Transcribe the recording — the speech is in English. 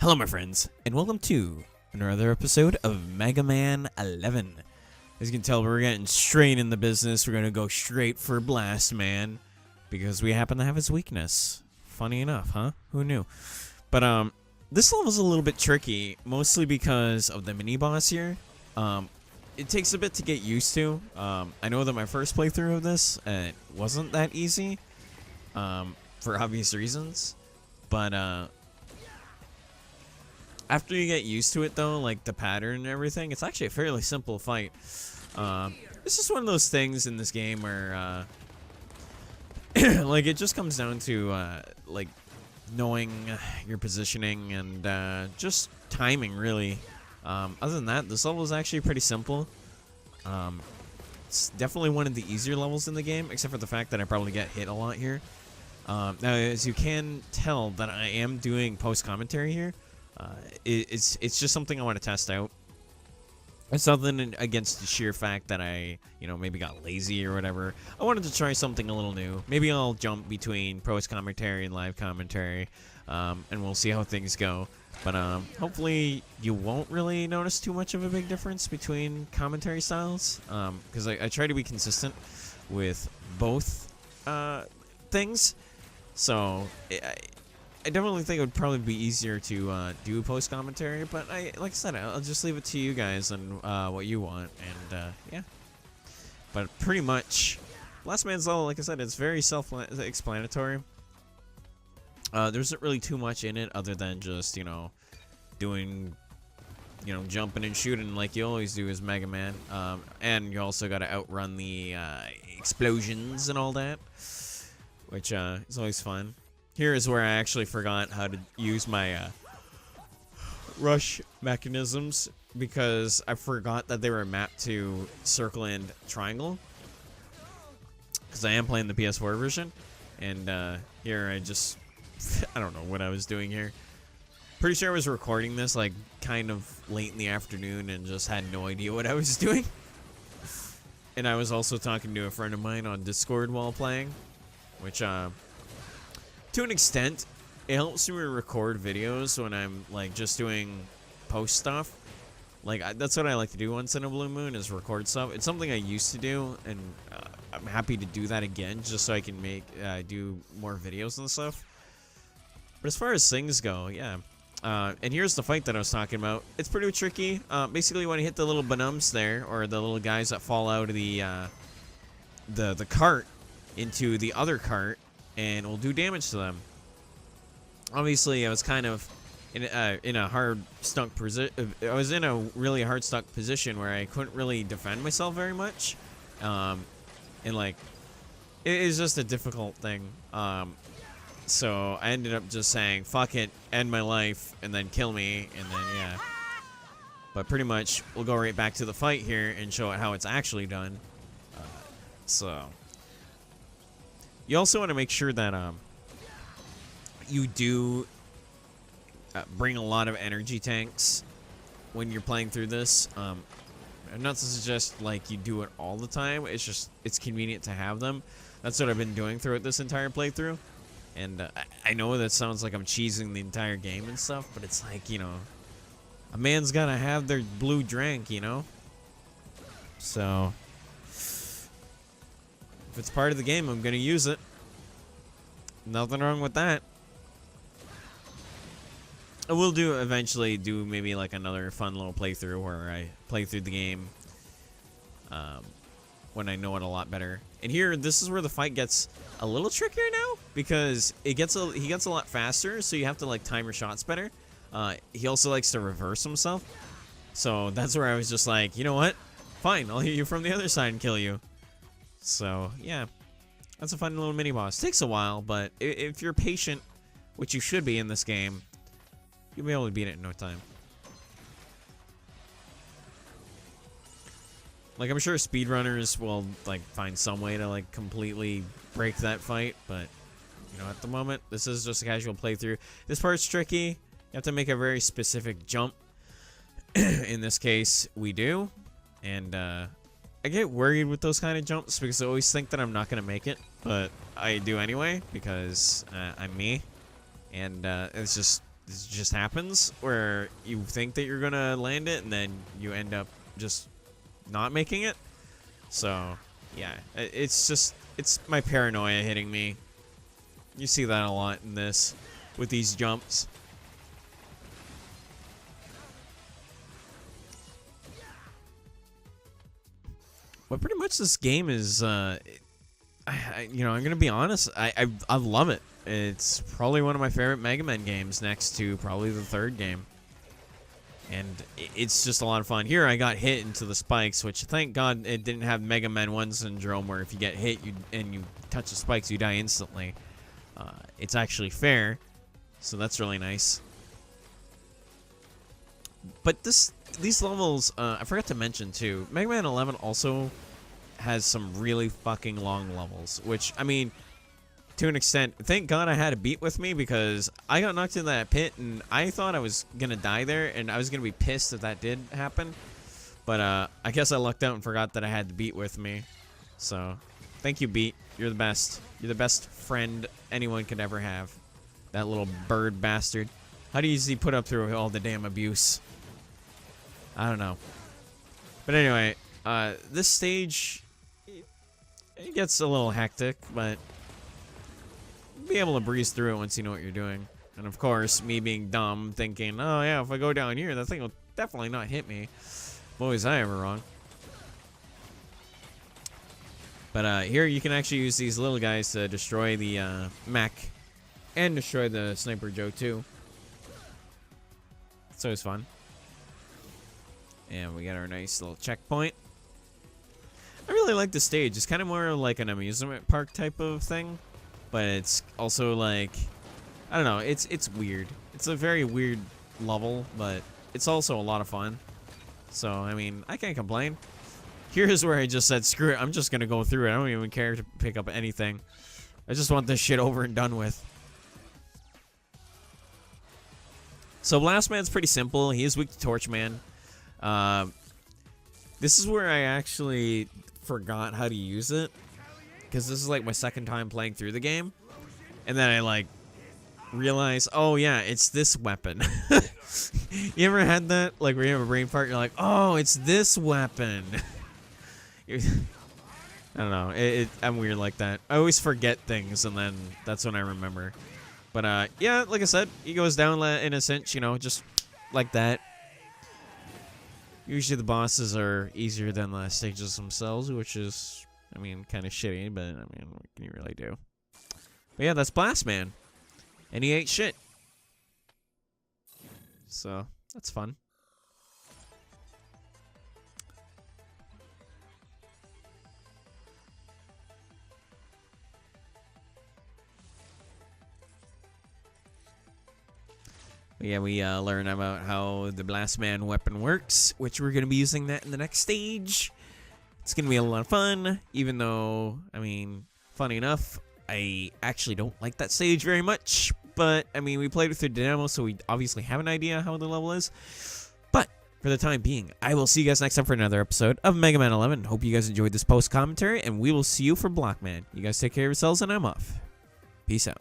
Hello, my friends, and welcome to another episode of Mega Man 11. As you can tell, we're getting straight in the business. We're going to go straight for Blast Man because we happen to have his weakness. Funny enough, huh? Who knew? But, this level's a little bit tricky, mostly because of the mini-boss here. It takes a bit to get used to. I know that my first playthrough of this, it wasn't that easy, for obvious reasons. But, after you get used to it, though, like the pattern and everything, it's actually a fairly simple fight. It's just one of those things in this game where, like, it just comes down to, like, knowing your positioning and, just timing, really. Other than that, this level is actually pretty simple. It's definitely one of the easier levels in the game, except for the fact that I probably get hit a lot here. Now, as you can tell that I am doing post-commentary here, it's just something I want to test out. It's nothing against the sheer fact that I, maybe got lazy or whatever. I wanted to try something a little new. Maybe I'll jump between post commentary and live commentary, and we'll see how things go. But hopefully you won't really notice too much of a big difference between commentary styles, because I try to be consistent with both things. So I definitely think it would probably be easier to do post commentary, but like I said, I'll just leave it to you guys and what you want, and yeah. But pretty much, Last Man's Level, like I said, it's very self-explanatory. There isn't really too much in it other than just doing, jumping and shooting like you always do as Mega Man, and you also got to outrun the explosions and all that, which is always fun. Here is where I actually forgot how to use my rush mechanisms because I forgot that they were mapped to circle and triangle. Because I am playing the PS4 version. And here I just... I don't know what I was doing here. Pretty sure I was recording this like kind of late in the afternoon and just had no idea what I was doing. And I was also talking to a friend of mine on Discord while playing. Which, to an extent, it helps me record videos when I'm like just doing post stuff. Like that's what I like to do once in a blue moon is record stuff. It's something I used to do, and I'm happy to do that again just so I can make do more videos and stuff. But as far as things go, yeah. And here's the fight that I was talking about. It's pretty tricky. Basically, when you hit the little banums there, or the little guys that fall out of the cart into the other cart, and will do damage to them. Obviously, I was kind of in a hard stuck position. I was in a really hard stuck position where I couldn't really defend myself very much, and like it is just a difficult thing. So I ended up just saying "fuck it," end my life, and then kill me, and then yeah. But pretty much, we'll go right back to the fight here and show it how it's actually done. So. You also want to make sure that you do bring a lot of energy tanks when you're playing through this. I'm not to suggest like you do it all the time. It's just it's convenient to have them. That's what I've been doing throughout this entire playthrough. And I know that sounds like I'm cheesing the entire game and stuff, but it's like a man's gotta have their blue drink, So. If it's part of the game, I'm gonna use it. Nothing wrong with that. I will eventually do maybe like another fun little playthrough where I play through the game when I know it a lot better. And here, this is where the fight gets a little trickier now because he gets a lot faster, so you have to like time your shots better. He also likes to reverse himself, so that's where I was just like, you know what? Fine, I'll hit you from the other side and kill you. So, yeah, that's a fun little mini-boss. Takes a while, but if you're patient, which you should be in this game, you'll be able to beat it in no time. Like, I'm sure speedrunners will, like, find some way to, like, completely break that fight, but, at the moment, this is just a casual playthrough. This part's tricky. You have to make a very specific jump. In this case, we do. And, I get worried with those kind of jumps because I always think that I'm not going to make it, but I do anyway because I'm me. And it's just this just happens where you think that you're gonna land it and then you end up just not making it. So yeah, it's my paranoia hitting me. You see that a lot in this with these jumps. But pretty much this game is, you know, I'm gonna be honest. I love it. It's probably one of my favorite Mega Man games, next to probably the third game. And it's just a lot of fun. Here I got hit into the spikes, which thank God it didn't have Mega Man 1 syndrome, where if you get hit and you touch the spikes, you die instantly. It's actually fair, so that's really nice. But these levels, I forgot to mention too, Mega Man 11 also has some really fucking long levels, which, I mean, to an extent, thank God I had a beat with me, because I got knocked into that pit and I thought I was gonna die there, and I was gonna be pissed if that did happen. But I guess I lucked out and forgot that I had the beat with me. So thank you, Beat. You're the best. You're the best friend anyone could ever have. That little bird bastard. How do you usually put up through all the damn abuse? I don't know. But anyway, this stage, it gets a little hectic, but be able to breeze through it once you know what you're doing. And of course, me being dumb, thinking, oh yeah, if I go down here, that thing will definitely not hit me. Boy, was I ever wrong. But here you can actually use these little guys to destroy the mech and destroy the Sniper Joe too. It's always fun. And we got our nice little checkpoint. I really like the stage. It's kind of more like an amusement park type of thing, but it's also like, I don't know, it's weird. It's a very weird level, but it's also a lot of fun. So, I mean, I can't complain. Here's where I just said, screw it, I'm just gonna go through it. I don't even care to pick up anything. I just want this shit over and done with. So Blast Man's pretty simple. He is weak to Torch Man. This is where I actually forgot how to use it, because this is like my second time playing through the game, and then I like realize, oh yeah, it's this weapon. You ever had that, like, where you have a brain fart, you're like, oh, it's this weapon. I don't know, I'm weird like that. I always forget things, and then that's when I remember. But yeah, like I said, he goes down in a cinch, you know, just like that. Usually the bosses are easier than the stages themselves, which is, I mean, kind of shitty, but I mean, what can you really do? But yeah, that's Blast Man. And he ate shit. So, that's fun. But yeah, we learn about how the Blast Man weapon works, which we're going to be using that in the next stage. It's going to be a lot of fun, even though, I mean, funny enough, I actually don't like that stage very much. But, I mean, we played it through the demo, so we obviously have an idea how the level is. But, for the time being, I will see you guys next time for another episode of Mega Man 11. Hope you guys enjoyed this post-commentary, and we will see you for Blockman. You guys take care of yourselves, and I'm off. Peace out.